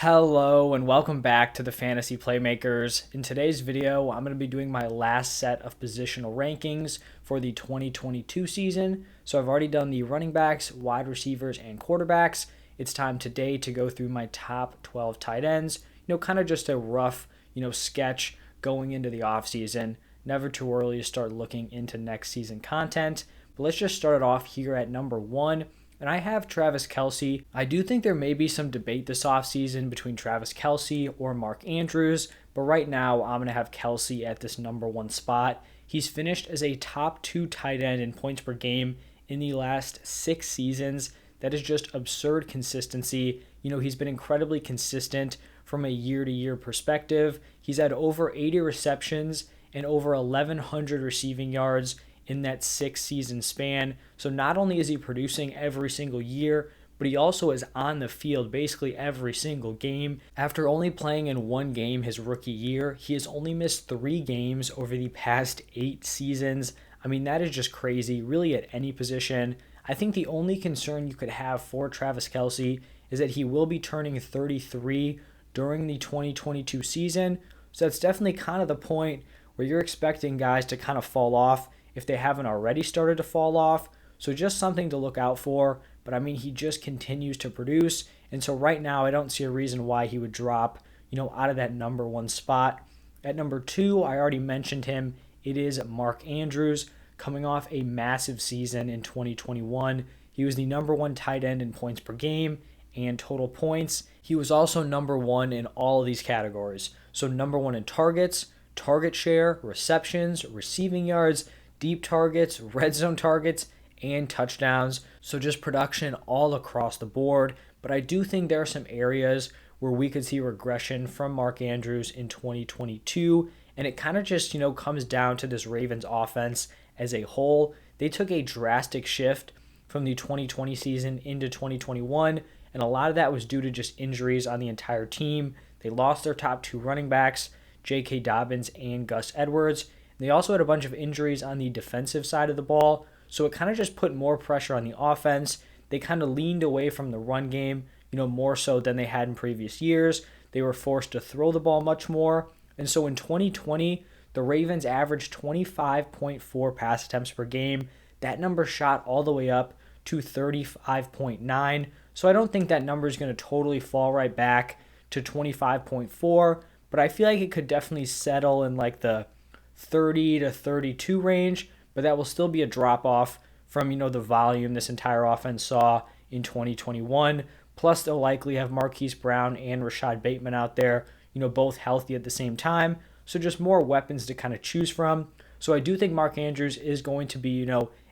Hello and welcome back to the Fantasy Playmakers. In today's video, I'm going to be doing my last set of positional rankings for the 2022 season. So I've already done the running backs, wide receivers, and quarterbacks. It's time today to go through my top 12 tight ends. Kind of just a rough, sketch going into the offseason. Never too early to start looking into next season content. But let's just start it off here at number 1. And I have Travis Kelce. I do think there may be some debate this offseason between Travis Kelce or Mark Andrews, but right now I'm going to have Kelce at this number 1 spot. He's finished as a top 2 tight end in points per game in the last 6 seasons. That is just absurd consistency. He's been incredibly consistent from a year-to-year perspective. He's had over 80 receptions and over 1,100 receiving yards in that 6-season span. So not only is he producing every single year, but he also is on the field basically every single game. After only playing in 1 game his rookie year, he has only missed 3 games over the past 8 seasons. I mean, that is just crazy, really at any position. I think the only concern you could have for Travis Kelce is that he will be turning 33 during the 2022 season. So that's definitely kind of the point where you're expecting guys to kind of fall off if they haven't already started to fall off. So just something to look out for. But I mean, he just continues to produce. And so right now, I don't see a reason why he would drop, out of that number 1 spot. At number 2, I already mentioned him. It is Mark Andrews, coming off a massive season in 2021. He was the number 1 tight end in points per game and total points. He was also number 1 in all of these categories. So number 1 in targets, target share, receptions, receiving yards, deep targets, red zone targets, and touchdowns. So just production all across the board. But I do think there are some areas where we could see regression from Mark Andrews in 2022. And it kind of just, comes down to this Ravens offense as a whole. They took a drastic shift from the 2020 season into 2021. And a lot of that was due to just injuries on the entire team. They lost their top 2 running backs, J.K. Dobbins and Gus Edwards. They also had a bunch of injuries on the defensive side of the ball, so it kind of just put more pressure on the offense. They kind of leaned away from the run game, more so than they had in previous years. They were forced to throw the ball much more. And so in 2020, the Ravens averaged 25.4 pass attempts per game. That number shot all the way up to 35.9. So I don't think that number is going to totally fall right back to 25.4, but I feel like it could definitely settle in like the 30 to 32 range, but that will still be a drop off from, the volume this entire offense saw in 2021. Plus, they'll likely have Marquise Brown and Rashad Bateman out there, both healthy at the same time. So just more weapons to kind of choose from. So I do think Mark Andrews is going to be,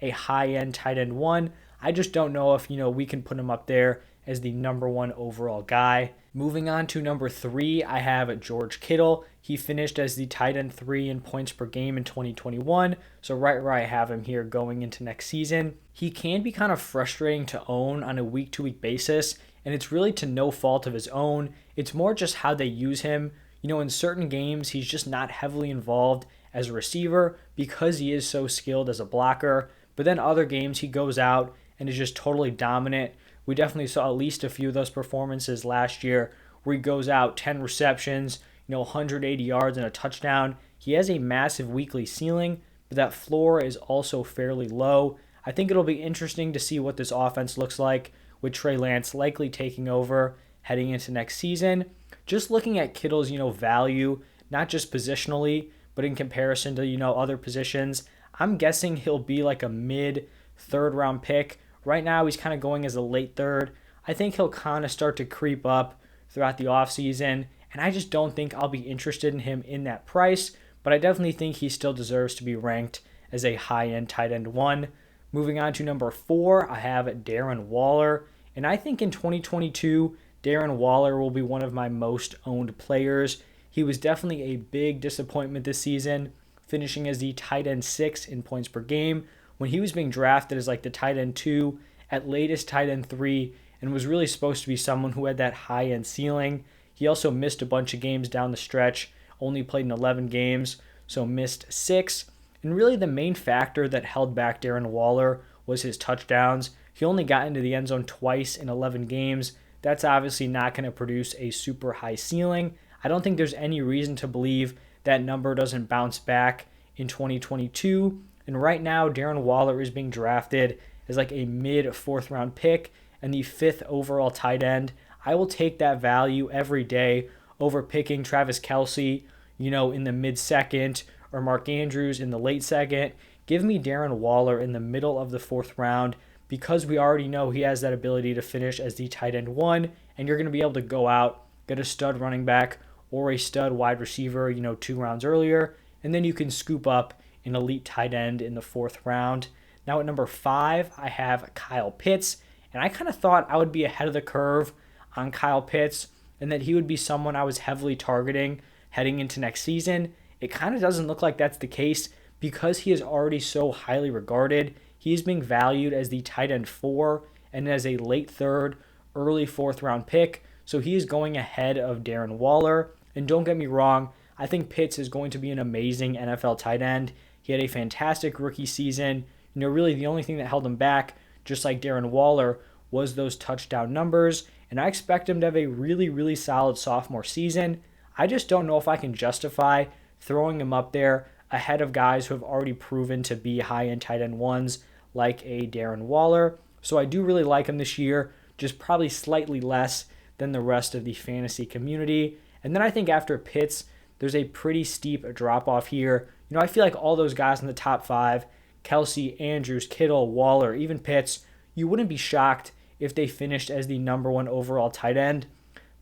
a high-end tight end 1. I just don't know if, we can put him up there as the number 1 overall guy. Moving on to number 3, I have George Kittle. He finished as the tight end 3 in points per game in 2021, so right where I have him here going into next season. He can be kind of frustrating to own on a week-to-week basis, and it's really to no fault of his own. It's more just how they use him. In certain games, he's just not heavily involved as a receiver because he is so skilled as a blocker, but then other games he goes out and is just totally dominant. We definitely saw at least a few of those performances last year where he goes out 10 receptions, 180 yards and a touchdown. He has a massive weekly ceiling, but that floor is also fairly low. I think it'll be interesting to see what this offense looks like with Trey Lance likely taking over heading into next season. Just looking at Kittle's, value, not just positionally, but in comparison to, other positions, I'm guessing he'll be like a mid-third round pick. Right now, he's kind of going as a late 3rd. I think he'll kind of start to creep up throughout the offseason, and I just don't think I'll be interested in him in that price, but I definitely think he still deserves to be ranked as a high-end tight end 1. Moving on to number 4, I have Darren Waller, and I think in 2022, Darren Waller will be one of my most owned players. He was definitely a big disappointment this season, finishing as the tight end 6 in points per game, when he was being drafted as like the tight end 2, at latest tight end 3, and was really supposed to be someone who had that high-end ceiling. He also missed a bunch of games down the stretch, only played in 11 games, so missed 6. And really the main factor that held back Darren Waller was his touchdowns. He only got into the end zone twice in 11 games. that's obviously not going to produce a super high ceiling. I don't think there's any reason to believe that number doesn't bounce back in 2022. And right now, Darren Waller is being drafted as like a mid fourth round pick and the 5th overall tight end. I will take that value every day over picking Travis Kelce, in the mid second, or Mark Andrews in the late second. Give me Darren Waller in the middle of the 4th round, because we already know he has that ability to finish as the tight end 1, and you're going to be able to go out, get a stud running back or a stud wide receiver, 2 rounds earlier, and then you can scoop up an elite tight end in the 4th round. Now at number 5, I have Kyle Pitts, and I kind of thought I would be ahead of the curve on Kyle Pitts and that he would be someone I was heavily targeting heading into next season. It kind of doesn't look like that's the case because he is already so highly regarded. He's being valued as the tight end 4 and as a late 3rd, early 4th round pick. So he is going ahead of Darren Waller. And don't get me wrong, I think Pitts is going to be an amazing NFL tight end. He had a fantastic rookie season. Really the only thing that held him back, just like Darren Waller, was those touchdown numbers. And I expect him to have a really, really solid sophomore season. I just don't know if I can justify throwing him up there ahead of guys who have already proven to be high-end tight end 1s like a Darren Waller. So I do really like him this year, just probably slightly less than the rest of the fantasy community. And then I think after Pitts, there's a pretty steep drop-off here. I feel like all those guys in the top 5, Kelce, Andrews, Kittle, Waller, even Pitts, you wouldn't be shocked if they finished as the number 1 overall tight end.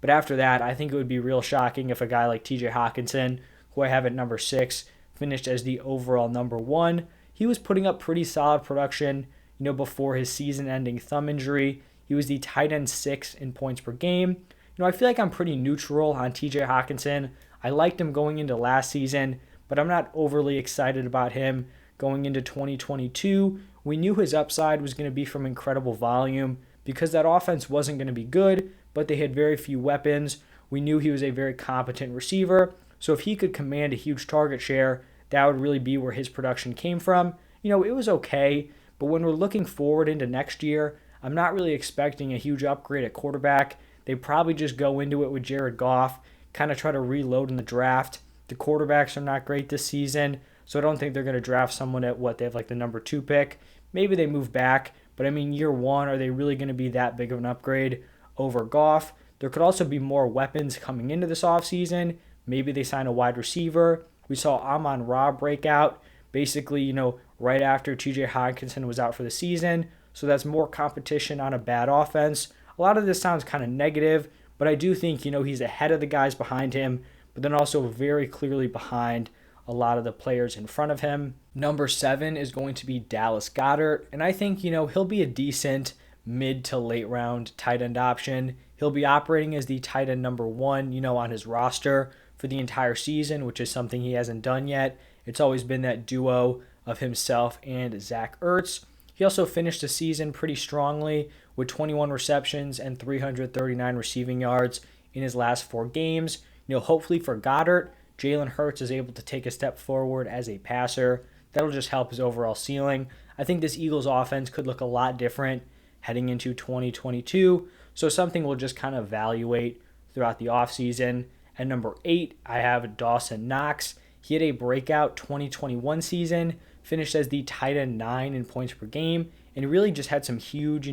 But after that, I think it would be real shocking if a guy like TJ Hockenson, who I have at number 6, finished as the overall number 1. He was putting up pretty solid production, before his season-ending thumb injury. He was the tight end 6 in points per game. I feel like I'm pretty neutral on TJ Hockenson. I liked him going into last season, but I'm not overly excited about him going into 2022. We knew his upside was going to be from incredible volume because that offense wasn't going to be good, but they had very few weapons. We knew he was a very competent receiver. So if he could command a huge target share, that would really be where his production came from. It was okay, but when we're looking forward into next year, I'm not really expecting a huge upgrade at quarterback. They probably just go into it with Jared Goff, kind of try to reload in the draft. The quarterbacks are not great this season, so I don't think they're going to draft someone at they have like the number 2 pick. Maybe they move back, but year 1, are they really going to be that big of an upgrade over Goff? There could also be more weapons coming into this offseason. Maybe they sign a wide receiver. We saw Amon-Ra break out basically, right after TJ Hockenson was out for the season. So that's more competition on a bad offense. A lot of this sounds kind of negative, but I do think, he's ahead of the guys behind him, but then also very clearly behind a lot of the players in front of him. Number 7 is going to be Dallas Goedert, and I think, he'll be a decent mid to late round tight end option. He'll be operating as the tight end number 1, on his roster for the entire season, which is something he hasn't done yet. It's always been that duo of himself and Zach Ertz. He also finished the season pretty strongly with 21 receptions and 339 receiving yards in his last 4 games. Hopefully for Goedert, Jalen Hurts is able to take a step forward as a passer. That'll just help his overall ceiling. I think this Eagles offense could look a lot different heading into 2022. So something we'll just kind of evaluate throughout the offseason. At number 8, I have Dawson Knox. He had a breakout 2021 season, finished as the tight end 9 in points per game, and really just had some huge,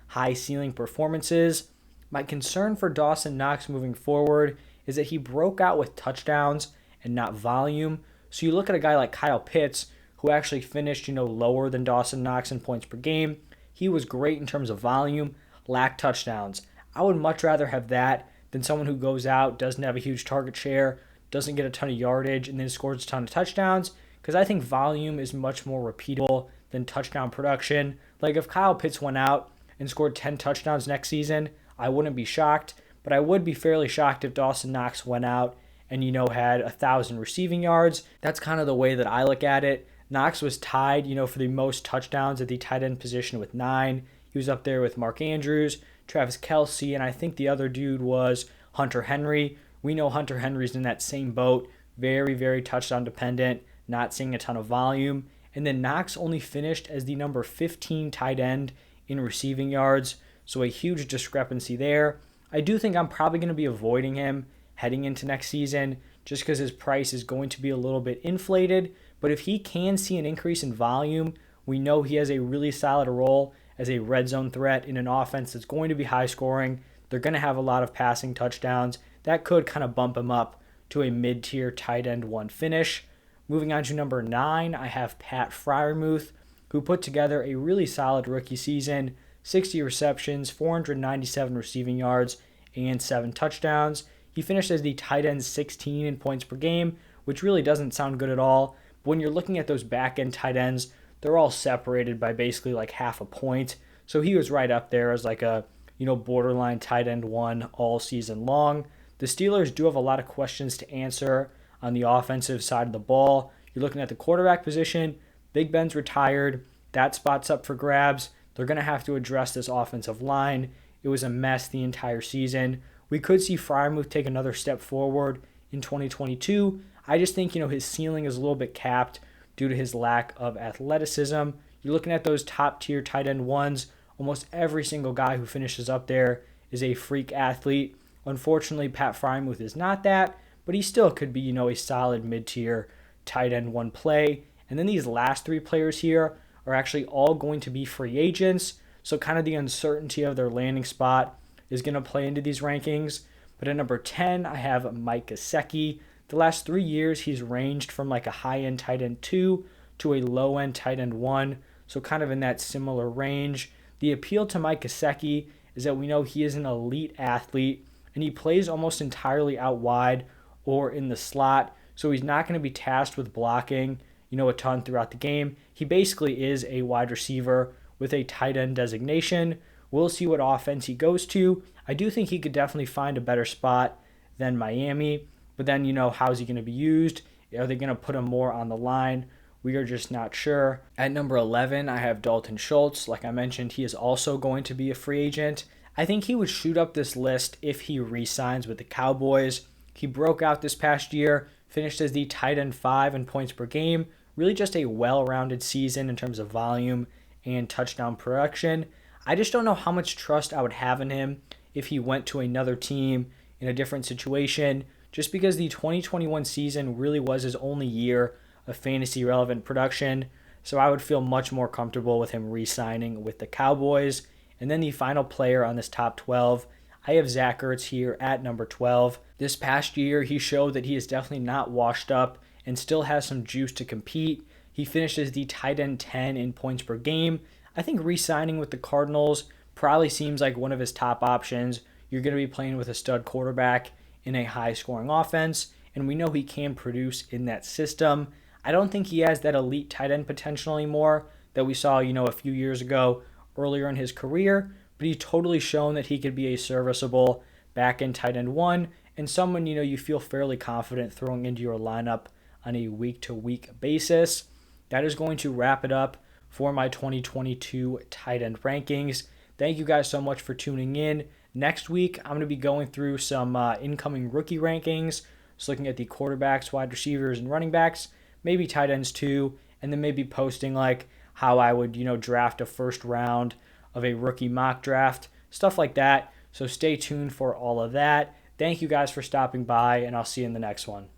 high ceiling performances. My concern for Dawson Knox moving forward is that he broke out with touchdowns and not volume. So you look at a guy like Kyle Pitts, who actually finished, lower than Dawson Knox in points per game. He was great in terms of volume, lacked touchdowns. I would much rather have that than someone who goes out, doesn't have a huge target share, doesn't get a ton of yardage, and then scores a ton of touchdowns, because I think volume is much more repeatable than touchdown production. Like if Kyle Pitts went out and scored 10 touchdowns next season, I wouldn't be shocked, but I would be fairly shocked if Dawson Knox went out and, had 1,000 receiving yards. That's kind of the way that I look at it. Knox was tied, for the most touchdowns at the tight end position with 9. He was up there with Mark Andrews, Travis Kelce, and I think the other dude was Hunter Henry. We know Hunter Henry's in that same boat, very, very touchdown dependent, not seeing a ton of volume. And then Knox only finished as the number 15 tight end in receiving yards, so a huge discrepancy there. I do think I'm probably going to be avoiding him heading into next season just because his price is going to be a little bit inflated. But if he can see an increase in volume, we know he has a really solid role as a red zone threat in an offense that's going to be high scoring. They're going to have a lot of passing touchdowns. That could kind of bump him up to a mid-tier tight end 1 finish. Moving on to number 9, I have Pat Freiermuth, who put together a really solid rookie season, 60 receptions, 497 receiving yards, and 7 touchdowns. He finished as the tight end 16 in points per game, which really doesn't sound good at all. But when you're looking at those back-end tight ends, they're all separated by basically like half a point. So he was right up there as like a, borderline tight end 1 all season long. The Steelers do have a lot of questions to answer on the offensive side of the ball. You're looking at the quarterback position. Big Ben's retired. That spot's up for grabs. They're going to have to address this offensive line. It was a mess the entire season. We could see Freiermuth take another step forward in 2022. I just think, his ceiling is a little bit capped due to his lack of athleticism. You're looking at those top-tier tight end 1s. Almost every single guy who finishes up there is a freak athlete. Unfortunately, Pat Freiermuth is not that, but he still could be, a solid mid-tier tight end 1 play. And then these last 3 players here are actually all going to be free agents. So kind of the uncertainty of their landing spot is going to play into these rankings. But at number 10, I have Mike Gesicki. The last 3 years, he's ranged from like a high-end tight end 2 to a low-end tight end 1. So kind of in that similar range. The appeal to Mike Gesicki is that we know he is an elite athlete and he plays almost entirely out wide or in the slot. So he's not going to be tasked with blocking, a ton throughout the game. He basically is a wide receiver with a tight end designation. We'll see what offense he goes to. I do think he could definitely find a better spot than Miami. But then, how's he going to be used? Are they going to put him more on the line? We are just not sure. At number 11, I have Dalton Schultz. Like I mentioned, he is also going to be a free agent. I think he would shoot up this list if he re-signs with the Cowboys. He broke out this past year, finished as the tight end 5 in points per game. Really just a well-rounded season in terms of volume and touchdown production. I just don't know how much trust I would have in him if he went to another team in a different situation, just because the 2021 season really was his only year of fantasy-relevant production. So I would feel much more comfortable with him re-signing with the Cowboys. And then the final player on this top 12, I have Zach Ertz here at number 12. This past year, he showed that he is definitely not washed up and still has some juice to compete. He finished as the tight end 10 in points per game. I think re-signing with the Cardinals probably seems like one of his top options. You're going to be playing with a stud quarterback in a high-scoring offense, and we know he can produce in that system. I don't think he has that elite tight end potential anymore that we saw, a few years ago earlier in his career, but he's totally shown that he could be a serviceable back-end tight end 1 and someone, you feel fairly confident throwing into your lineup on a week-to-week basis. That is going to wrap it up for my 2022 tight end rankings. Thank you guys so much for tuning in. Next week, I'm going to be going through some incoming rookie rankings, just looking at the quarterbacks, wide receivers, and running backs, maybe tight ends too, and then maybe posting like how I would, draft a first round of a rookie mock draft, stuff like that. So stay tuned for all of that. Thank you guys for stopping by, and I'll see you in the next one.